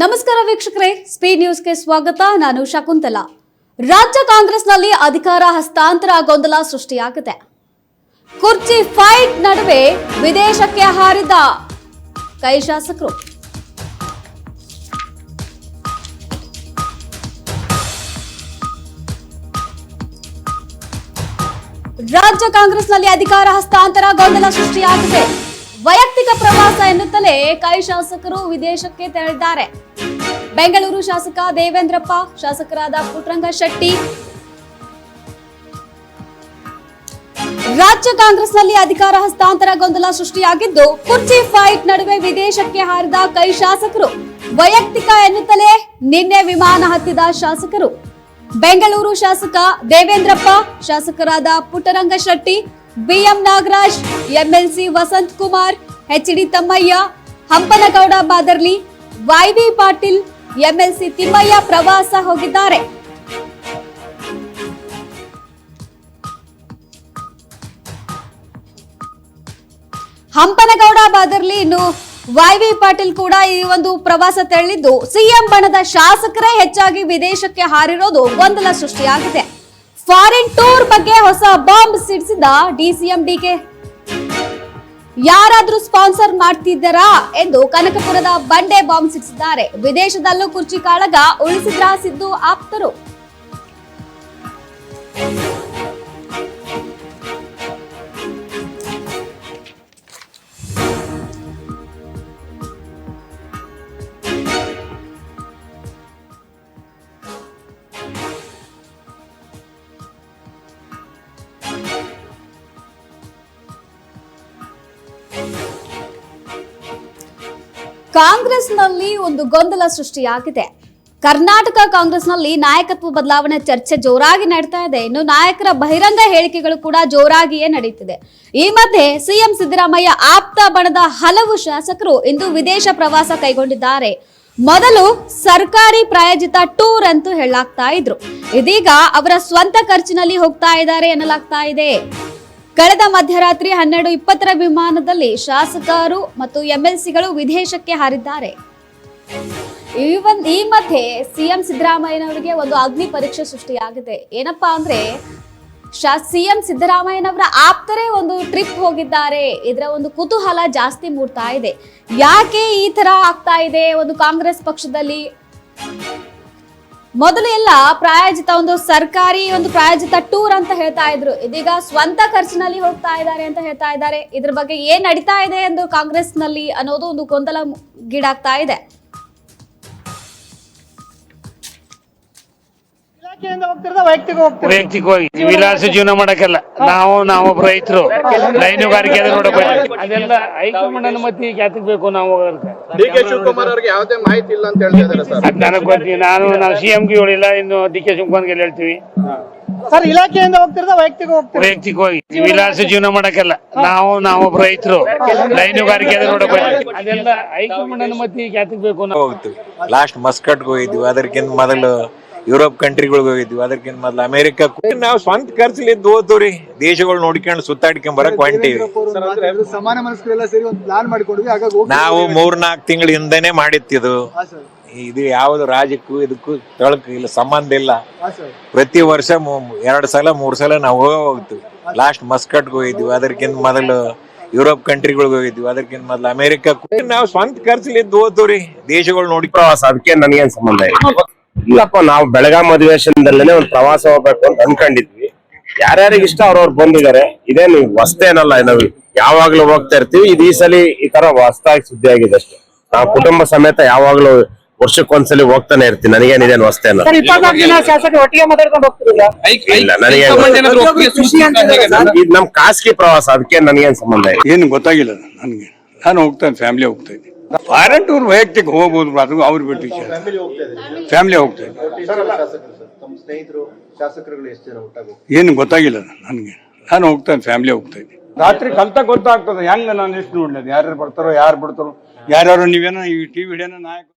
ನಮಸ್ಕಾರ ವೀಕ್ಷಕರೇ, ಸ್ಪೀಡ್ ನ್ಯೂಸ್ಗೆ ಸ್ವಾಗತ. ನಾನು ಶಕುಂತಲಾ. ರಾಜ್ಯ ಕಾಂಗ್ರೆಸ್ನಲ್ಲಿ ಅಧಿಕಾರ ಹಸ್ತಾಂತರ ಗೊಂದಲ ಸೃಷ್ಟಿಯಾಗಿದೆ. ಕುರ್ಚಿ ಫೈಟ್ ನಡುವೆ ವಿದೇಶಕ್ಕೆ ಹಾರಿದ ಕೈ ಶಾಸಕರು. ರಾಜ್ಯ ಕಾಂಗ್ರೆಸ್ನಲ್ಲಿ ಅಧಿಕಾರ ಹಸ್ತಾಂತರ ಗೊಂದಲ ಸೃಷ್ಟಿಯಾಗಿದೆ. ವೈಯಕ್ತಿಕ ಪ್ರವಾಸ ಎನ್ನುತ್ತಲೇ ಕೈ ಶಾಸಕರು ವಿದೇಶಕ್ಕೆ ತೆರಳಿದ್ದಾರೆ. ಬೆಂಗಳೂರು ಶಾಸಕ ದೇವೇಂದ್ರಪ್ಪ, ಶಾಸಕರಾದ ಪುಟ್ಟರಂಗ ಶೆಟ್ಟಿ. ರಾಜ್ಯ ಕಾಂಗ್ರೆಸ್ನಲ್ಲಿ ಅಧಿಕಾರ ಹಸ್ತಾಂತರ ಗೊಂದಲ ಸೃಷ್ಟಿಯಾಗಿದ್ದು, ಕುರ್ಚಿ ಫೈಟ್ ನಡುವೆ ವಿದೇಶಕ್ಕೆ ಹಾರಿದ ಕೈ ಶಾಸಕರು. ವೈಯಕ್ತಿಕ ಎನ್ನುತ್ತಲೇ ನಿನ್ನೆ ವಿಮಾನ ಹತ್ತಿದ ಶಾಸಕರು. ಬೆಂಗಳೂರು ಶಾಸಕ ದೇವೇಂದ್ರಪ್ಪ, ಶಾಸಕರಾದ Puttaranga Shetty, BM Nagaraj, MLC Vasanth Kumar, HD Thammaiah, Hampanagouda Badarli, YV Patil, MLC Thimmaiah ಪ್ರವಾಸ ಹೋಗಿದ್ದಾರೆ. ಹಂಪನಗೌಡ ಬಾದರ್ಲಿ ಇನ್ನು ವೈವಿ ಪಾಟೀಲ್ ಕೂಡ ಈ ಒಂದು ಪ್ರವಾಸ ತೆರಳಿದ್ದು, ಸಿಎಂ ಬಣದ ಶಾಸಕರೇ ಹೆಚ್ಚಾಗಿ ವಿದೇಶಕ್ಕೆ ಹಾರಿರೋದು ಗೊಂದಲ ಸೃಷ್ಟಿಯಾಗಿದೆ. ಫಾರಿನ್ ಟೂರ್ ಬಗ್ಗೆ ಹೊಸ ಬಾಂಬ್ ಸಿಡಿಸಿದ ಡಿಸಿಎಂ ಡಿಕೆ. ಯಾರಾದ್ರೂ ಸ್ಪಾನ್ಸರ್ ಮಾಡ್ತಿದ್ದಾರಾ ಎಂದು ಕನಕಪುರದ ಬಂಡೆ ಬಾಂಬ್ ಸಿಡಿಸಿದ್ದಾರೆ. ವಿದೇಶದಲ್ಲೂ ಕುರ್ಚಿ ಕಾಳಗ ಉಳಿಸಿದ್ರ ಸಿದ್ದು ಆಪ್ತರು. ಕಾಂಗ್ರೆಸ್ನಲ್ಲಿ ಒಂದು ಗೊಂದಲ ಸೃಷ್ಟಿಯಾಗಿದೆ. ಕರ್ನಾಟಕ ಕಾಂಗ್ರೆಸ್ನಲ್ಲಿ ನಾಯಕತ್ವ ಬದಲಾವಣೆ ಚರ್ಚೆ ಜೋರಾಗಿ ನಡೀತಾ ಇದೆ. ಇನ್ನು ನಾಯಕರ ಬಹಿರಂಗ ಹೇಳಿಕೆಗಳು ಕೂಡ ಜೋರಾಗಿಯೇ ನಡೀತಿದೆ. ಈ ಮಧ್ಯೆ ಸಿಎಂ ಸಿದ್ದರಾಮಯ್ಯ ಆಪ್ತ ಬಣದ ಹಲವು ಶಾಸಕರು ಇಂದು ವಿದೇಶ ಪ್ರವಾಸ ಕೈಗೊಂಡಿದ್ದಾರೆ. ಮೊದಲು ಸರ್ಕಾರಿ ಪ್ರಾಯೋಜಿತ ಟೂರ್ ಅಂತೂ ಹೇಳಲಾಗ್ತಾ ಇದ್ರು. ಇದೀಗ ಅವರ ಸ್ವಂತ ಖರ್ಚಿನಲ್ಲಿ ಹೋಗ್ತಾ ಇದ್ದಾರೆ ಎನ್ನಲಾಗ್ತಾ ಇದೆ. ಕಳೆದ ಮಧ್ಯರಾತ್ರಿ 12:20 ವಿಮಾನದಲ್ಲಿ ಶಾಸಕರು ಮತ್ತು ಎಂಎಲ್ಸಿಗಳು ವಿದೇಶಕ್ಕೆ ಹಾರಿದ್ದಾರೆ. ಈ ಮಧ್ಯೆ ಸಿಎಂ ಸಿದ್ದರಾಮಯ್ಯನವರಿಗೆ ಒಂದು ಅಗ್ನಿ ಪರೀಕ್ಷೆ ಸೃಷ್ಟಿಯಾಗಿದೆ. ಏನಪ್ಪಾ ಅಂದ್ರೆ, ಸಿಎಂ ಸಿದ್ದರಾಮಯ್ಯನವರ ಆಪ್ತರೇ ಒಂದು ಟ್ರಿಪ್ ಹೋಗಿದ್ದಾರೆ. ಇದರ ಒಂದು ಕುತೂಹಲ ಜಾಸ್ತಿ ಮೂಡ್ತಾ ಇದೆ. ಯಾಕೆ ಈ ತರ ಆಗ್ತಾ ಇದೆ ಒಂದು ಕಾಂಗ್ರೆಸ್ ಪಕ್ಷದಲ್ಲಿ? ಮೊದಲು ಎಲ್ಲ ಪ್ರಾಯೋಜಿತ ಒಂದು ಸರ್ಕಾರಿ ಒಂದು ಪ್ರಾಯೋಜಿತ ಟೂರ್ ಅಂತ ಹೇಳ್ತಾ ಇದ್ರು. ಇದೀಗ ಸ್ವಂತ ಖರ್ಚಿನಲ್ಲಿ ಹೋಗ್ತಾ ಇದ್ದಾರೆ ಅಂತ ಹೇಳ್ತಾ ಇದ್ದಾರೆ. ಇದ್ರ ಬಗ್ಗೆ ಏನ್ ನಡೀತಾ ಇದೆ ಎಂದು ಕಾಂಗ್ರೆಸ್ ನಲ್ಲಿ ಅನ್ನೋದು ಒಂದು ಗೊಂದಲ ಗೀಡಾಗ್ತಾ ಇದೆ. ವೈಯಕ್ತಿಕವಾಗಿ ವಿಲಾಸ ಜೀವನ ಮಾಡಕ್ಕಲ್ಲ. ನಾವೊಬ್ಬ ರೈತರು ಹೈನುಗಾರಿಕೆ ಅದೆಲ್ಲ ಹೈಕಮಾಂಡ್ ಅನುಮತಿ ಯಾತಕ್ ಬೇಕು? ನಾವು ಡಿಕೆ ಶಿವಕುಮಾರ್ ಅವರಿಗೆ ಯಾವುದೇ ಮಾಹಿತಿ ಇಲ್ಲ ಅಂತ ಹೇಳ್ತಿದ್ದಾರೆ ಸರ್. ಅದ್ ನನಗ್ ಗೊತ್ತಿ. ನಾವು ಸಿಎಂಗೆ ಹೇಳಿಲ್ಲ, ಇನ್ನು ಡಿಕೆ ಶಿವಕುಮಾರ್ಗೆ ಹೇಳ್ತೀವಿ ಸರ್. ಇಲಾಖೆಯಿಂದ ಹೋಗ್ತಿರೋದ ವೈಯಕ್ತಿಕವಾಗಿ ವಿಲಾಸ ಜೀವನ ಮಾಡಕ್ಕಲ್ಲ. ನಾವೊಬ್ಬ ರೈತರು ಹೈನುಗಾರಿಕೆ ಅದೆಲ್ಲ ಹೈಕಮಾಂಡ್ ಅನುಮತಿ ಯಾತಕ್ ಬೇಕು? ನಾವು ಹೋಗ್ತೀವಿ. ಲಾಸ್ಟ್ ಮಸ್ಕಟ್ಗೆ ಹೋಗಿದ್ವಿ, ಅದಕ್ಕಿಂತ ಮೊದಲು ಯುರೋಪ್ ಕಂಟ್ರಿಗಳಿಗೆ ಹೋಗಿದ್ವಿ, ಅದಕ್ಕಿಂತ ಮೊದಲು ಅಮೆರಿಕಕ್ಕೆ. ನಾವು ಸ್ವಂತ ಖರ್ಚಲಿದ್ದು ಹೋದ್ರಿ, ದೇಶಗಳು ನೋಡ್ಕೊಂಡು ಸುತ್ತಾಡ್ಕೊಂಡ್ ಬರಕ್ ಹೊಂಟೀವಿ. ಸಮಾನ ಮನಸ್ಕರೆಲ್ಲ ಸೇರಿ ಒಂದು ಪ್ಲಾನ್ ಮಾಡಿಕೊಂಡ್ವಿ. ನಾವು 3-4 ತಿಂಗಳ ಹಿಂದೆನೆ ಮಾಡಿತ್ತಿದ್ದು. ಇದು ಯಾವ್ದು ರಾಜ್ಯಕ್ಕೂ ಇದಕ್ಕೂ ತೊಳಕು ಇಲ್ಲ, ಸಂಬಂಧ ಇಲ್ಲ. ಪ್ರತಿ ವರ್ಷ 2 ಸಲ 3 ಸಲ ನಾವು ಹೋಗ್ತೀವಿ. ಲಾಸ್ಟ್ ಮಸ್ಕಟ್ಗೆ ಹೋಗಿದ್ವಿ, ಅದಕ್ಕಿಂತ ಮೊದಲು ಯುರೋಪ್ ಕಂಟ್ರಿಗಳಿಗೆ ಹೋಗಿದ್ವಿ, ಅದಕ್ಕಿಂತ ಮೊದಲು ಅಮೆರಿಕಕ್ಕೆ. ನಾವು ಸ್ವಂತ ಖರ್ಚಲಿದ್ದು ಹೋದ್ರಿ, ದೇಶಗಳು ನೋಡಿ. ಪ್ರವಾಸ ಅದಕ್ಕೆ ನನಗೇನ್ ಸಂಬಂಧ ಇಲ್ಲ. ಇಲ್ಲಪ್ಪ, ನಾವು ಬೆಳಗಾಂ ಅಧಿವೇಶನದಲ್ಲೇನೆ ಒಂದು ಪ್ರವಾಸ ಹೋಗ್ಬೇಕು ಅಂತ ಅನ್ಕೊಂಡಿದ್ವಿ. ಯಾರ್ಯಾರಿಗೆ ಇಷ್ಟ ಅವ್ರವ್ರು ಬಂದಿದ್ದಾರೆ. ಇದೇನು ಹೊಸ್ತೇನಲ್ಲ, ನಾವು ಯಾವಾಗ್ಲೂ ಹೋಗ್ತಾ ಇರ್ತೀವಿ. ಇದು ಈ ಸಲ ಈ ತರ ಹೊಸ್ತಾಗಿ ಸುದ್ದಿ ಆಗಿದೆ ಅಷ್ಟೇ. ನಾವು ಕುಟುಂಬ ಸಮೇತ ಯಾವಾಗ್ಲೂ ವರ್ಷಕ್ಕೊಂದ್ಸಲಿ ಹೋಗ್ತಾನೆ ಇರ್ತೀನಿ. ನನಗೇನಿದೇನು ಹೊಸ್ತೇನಲ್ಲ. ಇಲ್ಲ, ನನಗೆ ಇದು ನಮ್ ಖಾಸಗಿ ಪ್ರವಾಸ, ಅದಕ್ಕೆ ನನಗೇನ್ ಸಂಬಂಧ ಇಲ್ಲ. ಏನು ಗೊತ್ತಾಗಿಲ್ಲ ನನಗೆ. ನಾನು ಹೋಗ್ತೇನೆ, ಫ್ಯಾಮಿಲಿ ಹೋಗ್ತಾ ಇದ್ದೀನಿ. ಫಾರಿನ್ ಟೂರ್ ವೈಯಕ್ತಿಕ ಹೋಗ್ಬೋದು, ಅದು ಅವ್ರು ಬಿಟ್ಟು ಫ್ಯಾಮಿಲಿ ಹೋಗ್ತಾ ಇದ್ದೀನಿ. ಏನು ಗೊತ್ತಾಗಿಲ್ಲ ನನಗೆ. ನಾನು ಹೋಗ್ತೇನೆ, ಫ್ಯಾಮಿಲಿ ಹೋಗ್ತಾ ಇದ್ದೀನಿ. ರಾತ್ರಿ ಕಲ್ತ ಗೊತ್ತಾಗ್ತದೆ ಹೆಂಗ ನಾನು ಎಷ್ಟು ನೋಡ್ಲಿಲ್ಲ, ಯಾರ್ಯಾರು ಬರ್ತಾರೋ ಯಾರು ಬಿಡ್ತಾರೋ ಯಾರ್ಯಾರು. ನೀವೇನೋ ಈ ಟಿವಿ ಹಿಡಿಯೋನ ನಾಯಕ